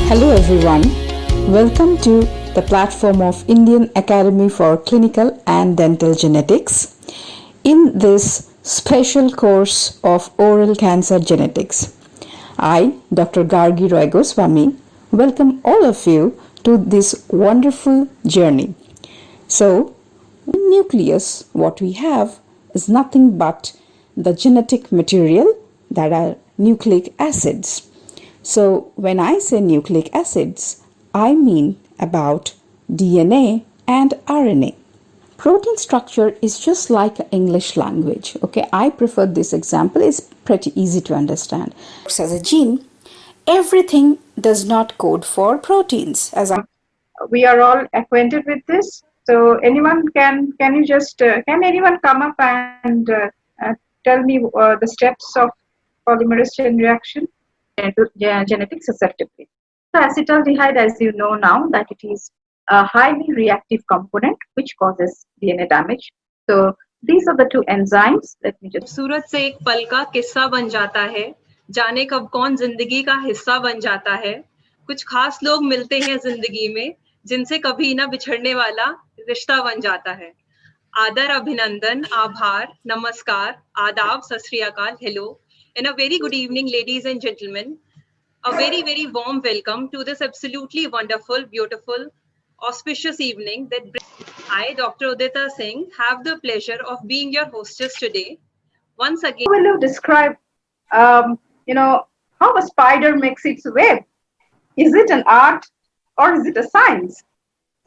Hello everyone, welcome to the platform of Indian Academy for Clinical and Dental Genetics in this special course of oral cancer genetics. I, Dr. Gargi Roy Goswami, welcome all of you to this wonderful journey. So, in nucleus, what we have is nothing but the genetic material that are nucleic acids. So, when I say nucleic acids, I mean about DNA and RNA. Protein structure is just like English language. Okay, I prefer this example, it's pretty easy to understand. As a gene, everything does not code for proteins. We are all acquainted with this. So anyone can you just can anyone come up and tell me the steps of polymerase chain reaction? Genetic susceptibility. So acetaldehyde, as you know now, that it is a highly reactive component which causes DNA damage. So these are the two enzymes. Let me just. सूरत से एक पल का किस्सा बन जाता है, जाने कब कौन जिंदगी का हिस्सा बन जाता है। कुछ खास लोग मिलते हैं जिंदगी में, जिनसे कभी ना बिछड़ने वाला रिश्ता बन जाता है। आदर, अभिनंदन, आभार, नमस्कार, आदाब, सत श्री अकाल, hello, and a very good evening, ladies and gentlemen. A very, very warm welcome to this absolutely wonderful, beautiful, auspicious evening that I, Dr. Udita Singh, have the pleasure of being your hostess today. Once again, How will you describe, how a spider makes its web? Is it an art or is it a science?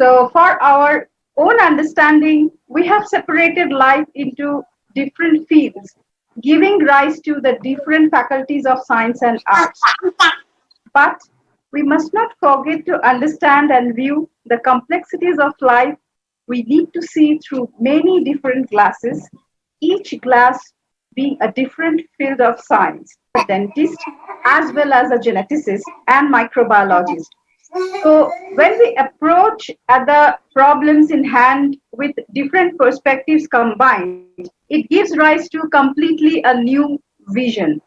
So for our own understanding, we have separated life into different fields, giving rise to the different faculties of science and arts. But we must not forget to understand and view the complexities of life. We need to see through many different glasses, each glass being a different field of science, a dentist as well as a geneticist and microbiologist. So when we approach the problems in hand with different perspectives combined, it gives rise to completely a new vision.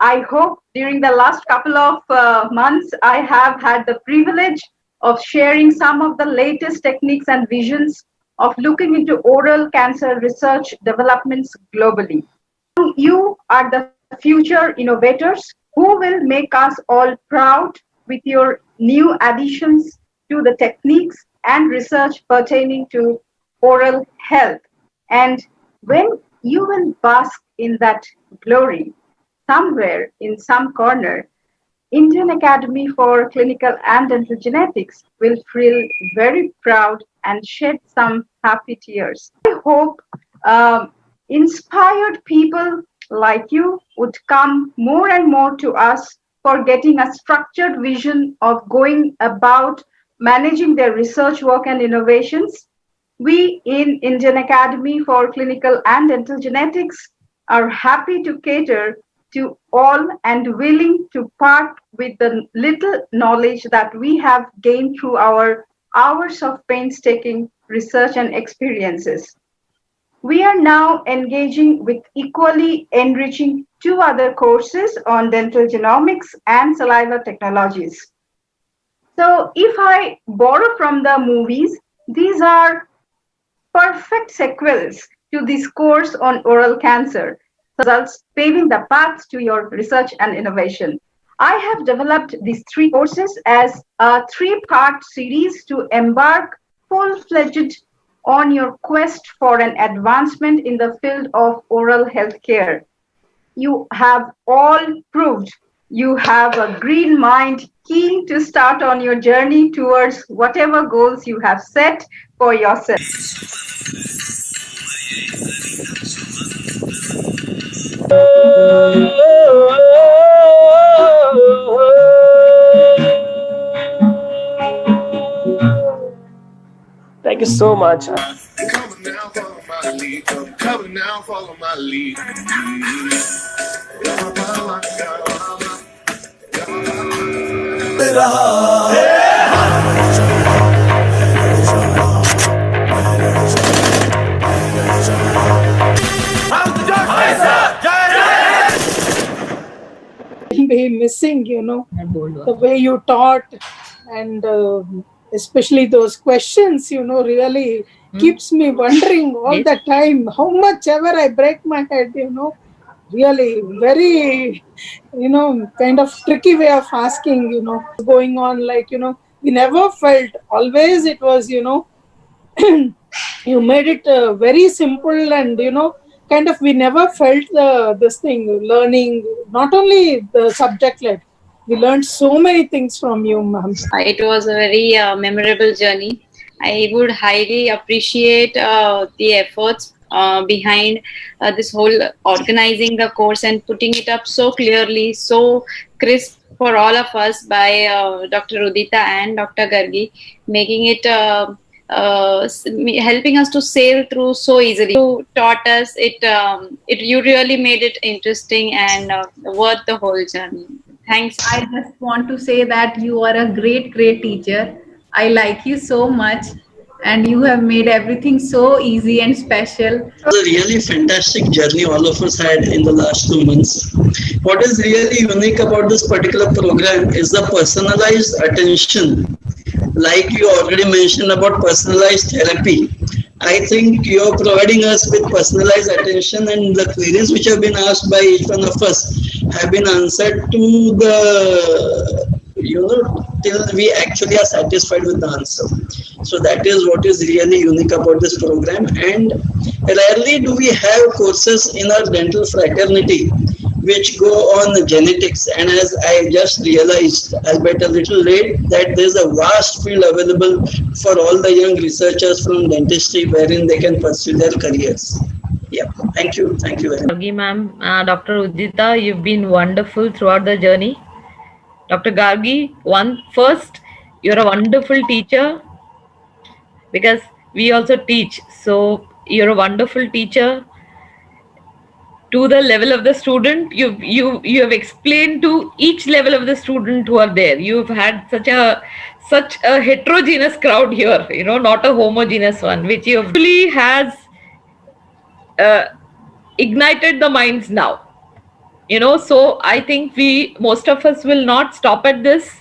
I hope during the last couple of months, I have had the privilege of sharing some of the latest techniques and visions of looking into oral cancer research developments globally. You are the future innovators who will make us all proud with your new additions to the techniques and research pertaining to oral health. And when you will bask in that glory, somewhere in some corner, Indian Academy for Clinical and Dental Genetics will feel very proud and shed some happy tears. I hope inspired people like you would come more and more to us for getting a structured vision of going about managing their research work and innovations. We in Indian Academy for Clinical and Dental Genetics are happy to cater to all and willing to part with the little knowledge that we have gained through our hours of painstaking research and experiences. We are now engaging with equally enriching two other courses on dental genomics and saliva technologies. So if I borrow from the movies, these are perfect sequels to this course on oral cancer, results paving the path to your research and innovation. I have developed these three courses as a three-part series to embark full-fledged on your quest for an advancement in the field of oral health care. You have all proved you have a green mind keen to start on your journey towards whatever goals you have set for yourself. Thank you so much. Come now, follow my lead. Come now, follow my lead. be missing, the way you taught, and especially those questions, really keeps me wondering all the time how much ever I break my head, really very, kind of tricky way of asking, going on, like, we never felt, always it was, you made it very simple, and kind of we never felt this thing learning, not only the subject led, we learned so many things from you, ma'am. It was a very memorable journey. I would highly appreciate the efforts behind this whole organizing the course and putting it up so clearly, so crisp for all of us by Dr. Udita and Dr. Gargi, making it helping us to sail through so easily. You taught us it. You really made it interesting and worth the whole journey. Thanks. I just want to say that you are a great teacher. I like you so much, and you have made everything so easy and special. It was a really fantastic journey all of us had in the last 2 months. What is really unique about this particular program is the personalized attention. Like you already mentioned about personalized therapy, I think you're providing us with personalized attention, and the queries which have been asked by each one of us have been answered to the, till we actually are satisfied with the answer. So that is what is really unique about this program. And rarely do we have courses in our dental fraternity which go on genetics. And as I just realized, albeit a little late, that there's a vast field available for all the young researchers from dentistry wherein they can pursue their careers. Yeah, thank you. Thank you very much. Gargi ma'am, Dr. Udita, you've been wonderful throughout the journey. Dr. Gargi, first, you're a wonderful teacher because we also teach. So you're a wonderful teacher to the level of the student. You have explained to each level of the student who are there. You've had such a heterogeneous crowd here, not a homogeneous one, which you really has ignited the minds now. So I think most of us will not stop at this,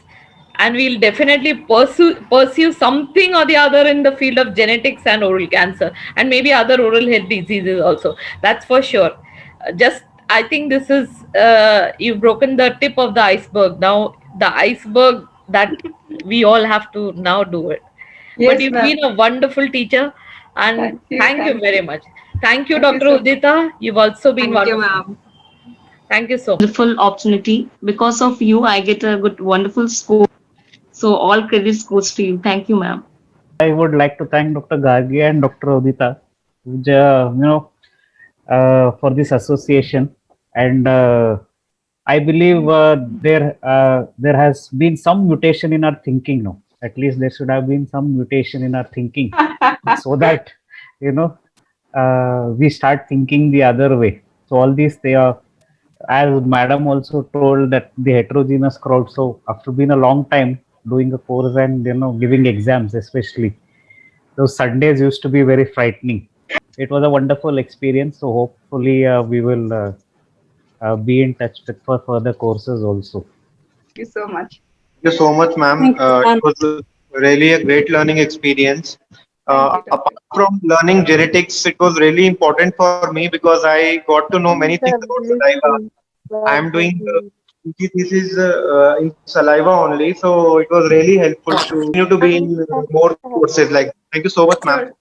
and we'll definitely pursue something or the other in the field of genetics and oral cancer, and maybe other oral health diseases also. That's for sure. I think this is, you've broken the tip of the iceberg. Now the iceberg that we all have to now do it. Yes, but you've ma'am. been a wonderful teacher, and thank you very much. Thank you, Thank Dr. you, sir. Udita. You've also been Thank you, wonderful. ma'am. Thank you so much. Wonderful opportunity. Because of you, I get a good, wonderful score. So all credits goes to you. Thank you, ma'am. I would like to thank Dr. Gargi and Dr. Udita, for this association. And I believe there has been some mutation in our thinking now. At least there should have been some mutation in our thinking, so that we start thinking the other way. So all these, they are, as Madam also told, that the heterogeneous crowd. So after being a long time doing a course and giving exams, especially those Sundays used to be very frightening. It was a wonderful experience. So hopefully we will be in touch with for further courses also. Thank you so much. Thank you so much, ma'am. It was really a great learning experience. Apart from learning genetics, it was really important for me because I got to know many things about saliva. I am doing PG thesis in saliva only, so it was really helpful to continue to be in more courses like. Thank you so much, ma'am. Sure.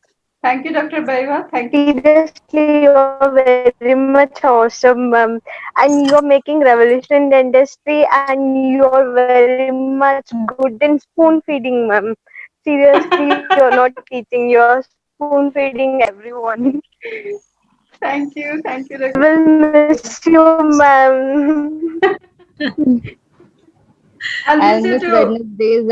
Thank you, Dr. Baiva. Thank you. Seriously, you're very much awesome, and you're making revolution in dentistry, and you're very much good in spoon feeding, ma'am. Seriously, you're not teaching, you're spoon feeding everyone. Thank you, Dr. I will miss you, ma'am. I'll miss you too. Wednesdays